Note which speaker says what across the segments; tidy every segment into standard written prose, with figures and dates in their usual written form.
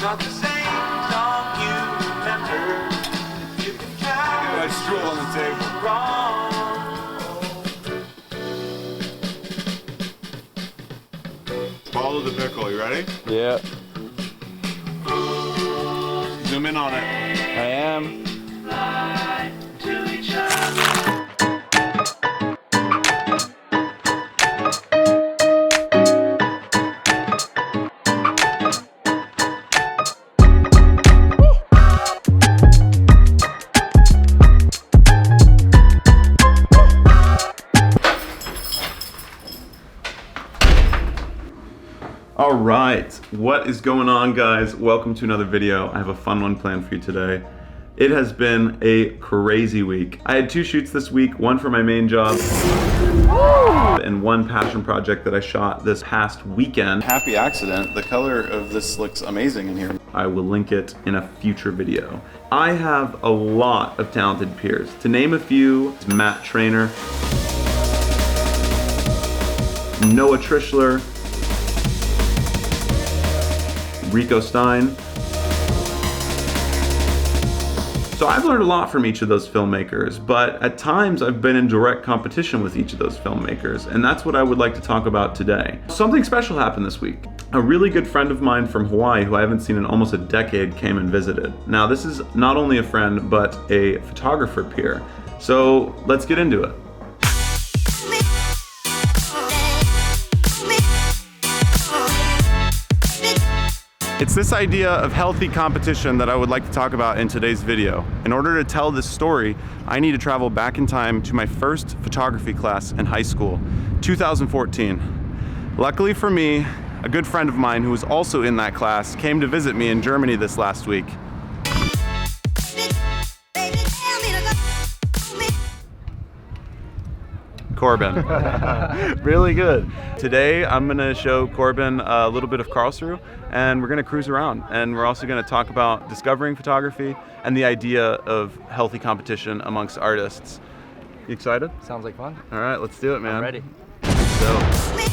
Speaker 1: not the same song you remember. You can count.
Speaker 2: I just drool on the table.
Speaker 1: Wrong.
Speaker 2: Follow the pickle, you ready?
Speaker 3: Yeah,
Speaker 2: Zoom in on it.
Speaker 3: I am.
Speaker 1: Lie to each other.
Speaker 4: All right, what is going on, guys? Welcome to another video. I have a fun one planned for you today. It has been a crazy week. I had 2 shoots this week, one for my main job and one passion project that I shot this past weekend.
Speaker 5: Happy accident. The color of this looks amazing in here.
Speaker 4: I will link it in a future video. I have a lot of talented peers. To name a few, it's Matt Trainer, Noah Trishler, Rico Stein. So I've learned a lot from each of those filmmakers, but at times I've been in direct competition with each of those filmmakers, and that's what I would like to talk about today. Something special happened this week. A really good friend of mine from Hawaii, who I haven't seen in almost a decade, came and visited. Now, this is not only a friend, but a photographer peer. So let's get into it.
Speaker 5: It's this idea of healthy competition that I would like to talk about in today's video. In order to tell this story, I need to travel back in time to my first photography class in high school, 2014. Luckily for me, a good friend of mine who was also in that class came to visit me in Germany this last week. Corbin. Really good. Today I'm gonna show Corbin a little bit of Karlsruhe, and we're gonna cruise around, and we're also gonna talk about discovering photography and the idea of healthy competition amongst artists. You excited?
Speaker 3: Sounds like fun.
Speaker 5: All right, let's do it, man.
Speaker 3: I'm ready.
Speaker 5: So.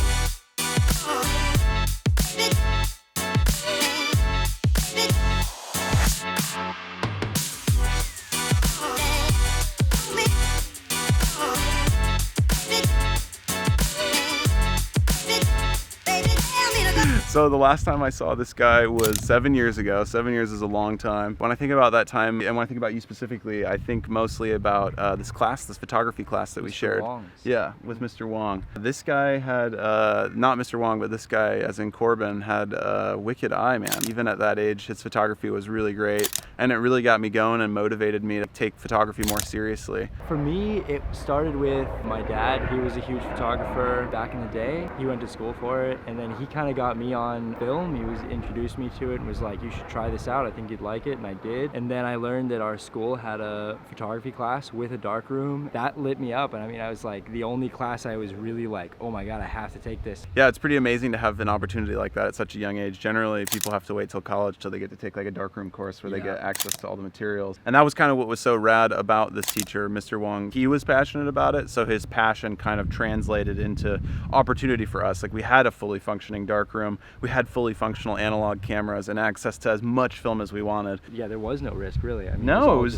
Speaker 5: So the last time I saw this guy was 7 years ago. 7 years is a long time. When I think about that time, and when I think about you specifically, I think mostly about this class, this photography class that we shared.
Speaker 3: Wong's.
Speaker 5: Yeah, with Mr. Wong. This guy had, not Mr. Wong, but this guy, as in Corbin, had a wicked eye, man. Even at that age, his photography was really great, and it really got me going and motivated me to take photography more seriously.
Speaker 3: For me, it started with my dad. He was a huge photographer back in the day. He went to school for it, and then he kind of got me on film. He introduced me to it and was like, you should try this out, I think you'd like it, and I did. And then I learned that our school had a photography class with a dark room. That lit me up, and I mean, I was like, the only class I was really like, oh my god, I have to take this.
Speaker 5: Yeah, it's pretty amazing to have an opportunity like that at such a young age. Generally, people have to wait till college till they get to take like a darkroom course where they get access to all the materials. And that was kind of what was so rad about this teacher, Mr. Wong. He was passionate about it, so his passion kind of translated into opportunity for us. Like, we had a fully functioning darkroom, we had fully functional analog cameras and access to as much film as we wanted.
Speaker 3: Yeah, there was no risk, really. I mean,
Speaker 5: no, it was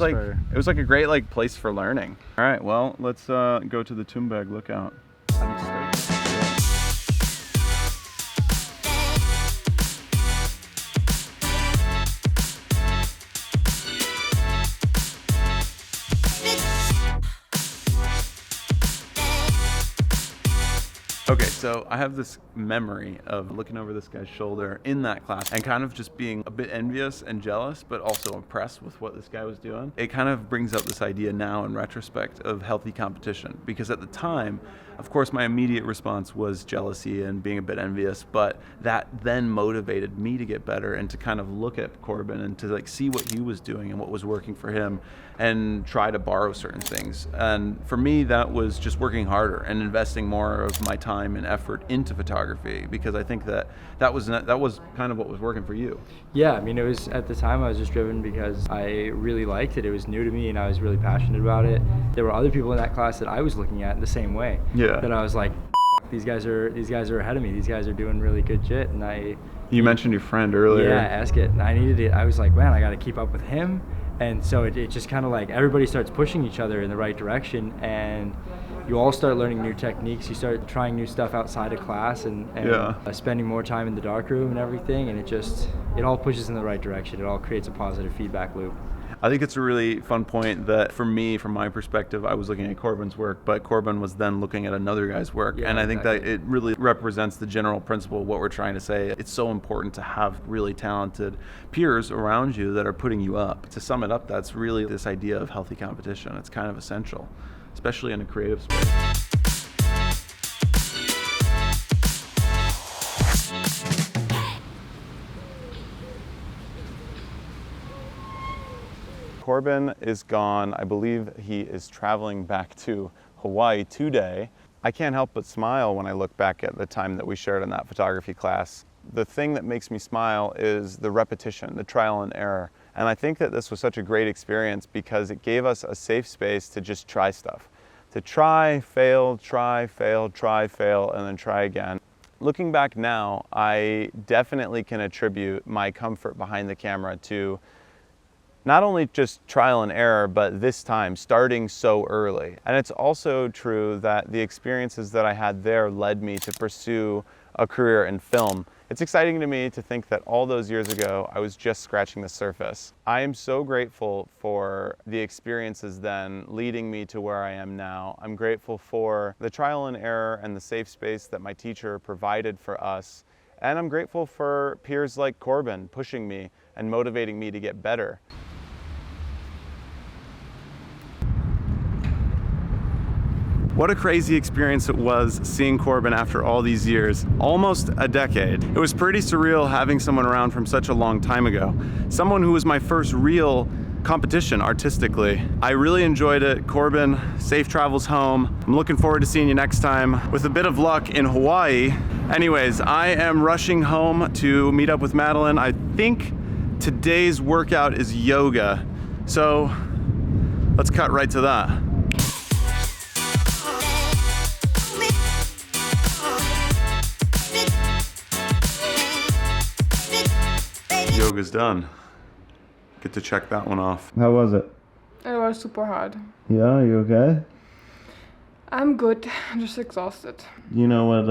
Speaker 5: like a great like place for learning. All right, well, let's go to the Tumbag lookout. Okay, so I have this memory of looking over this guy's shoulder in that class and kind of just being a bit envious and jealous, but also impressed with what this guy was doing. It kind of brings up this idea now in retrospect of healthy competition, because at the time, of course, my immediate response was jealousy and being a bit envious, but that then motivated me to get better and to kind of look at Corbin and to like see what he was doing and what was working for him and try to borrow certain things. And for me, that was just working harder and investing more of my time and effort into photography, because I think that was kind of what was working for you.
Speaker 3: Yeah, I mean, it was, at the time I was just driven because I really liked it. It was new to me and I was really passionate about it. There were other people in that class that I was looking at in the same way.
Speaker 5: Yeah.
Speaker 3: That I was like, these guys are ahead of me. These guys are doing really good shit, and I
Speaker 5: You mentioned your friend earlier.
Speaker 3: Yeah, ask it. And I needed it. I was like, man, I got to keep up with him. And so it just kind of like everybody starts pushing each other in the right direction, and you all start learning new techniques. You start trying new stuff outside of class and spending more time in the dark room and everything. And it all pushes in the right direction. It all creates a positive feedback loop.
Speaker 5: I think it's a really fun point that for me, from my perspective, I was looking at Corbin's work, but Corbin was then looking at another guy's work.
Speaker 3: Yeah,
Speaker 5: and I think
Speaker 3: exactly.
Speaker 5: that it really represents the general principle of what we're trying to say. It's so important to have really talented peers around you that are putting you up. To sum it up, that's really this idea of healthy competition. It's kind of essential, especially in a creative space. Corbin is gone. I believe he is traveling back to Hawaii today. I can't help but smile when I look back at the time that we shared in that photography class. The thing that makes me smile is the repetition, the trial and error. And I think that this was such a great experience because it gave us a safe space to just try stuff. To try, fail, try, fail, try, fail, and then try again. Looking back now, I definitely can attribute my comfort behind the camera to not only just trial and error, but this time starting so early. And it's also true that the experiences that I had there led me to pursue a career in film. It's exciting to me to think that all those years ago, I was just scratching the surface. I am so grateful for the experiences then leading me to where I am now. I'm grateful for the trial and error and the safe space that my teacher provided for us. And I'm grateful for peers like Corbin pushing me and motivating me to get better. What a crazy experience it was seeing Corbin after all these years, almost a decade. It was pretty surreal having someone around from such a long time ago. Someone who was my first real competition artistically. I really enjoyed it. Corbin, safe travels home. I'm looking forward to seeing you next time with a bit of luck in Hawaii. Anyways, I am rushing home to meet up with Madeline. I think today's workout is yoga. So let's cut right to that. Yoga's done. Get to check that one off.
Speaker 4: How was it?
Speaker 6: It was super hard.
Speaker 4: Yeah, you okay?
Speaker 6: I'm good, just exhausted.
Speaker 4: You know what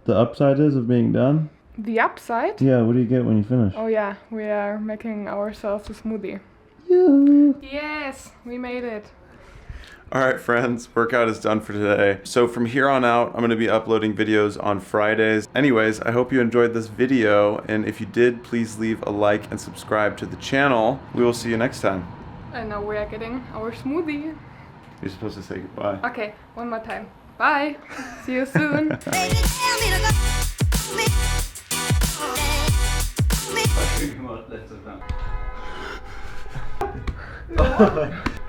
Speaker 4: the upside is of being done?
Speaker 6: The upside?
Speaker 4: Yeah, what do you get when you finish?
Speaker 6: Oh yeah, we are making ourselves a smoothie.
Speaker 4: Yeah.
Speaker 6: Yes, we made it.
Speaker 5: All right, friends, workout is done for today. So from here on out, I'm going to be uploading videos on Fridays. Anyways, I hope you enjoyed this video, and if you did, please leave a like and subscribe to the channel. We will see you next time.
Speaker 6: And now we are getting our smoothie.
Speaker 5: You're supposed to say goodbye.
Speaker 6: Okay, one more time. Bye. See you soon.
Speaker 7: Baby, tell me to go.
Speaker 4: Come on, let's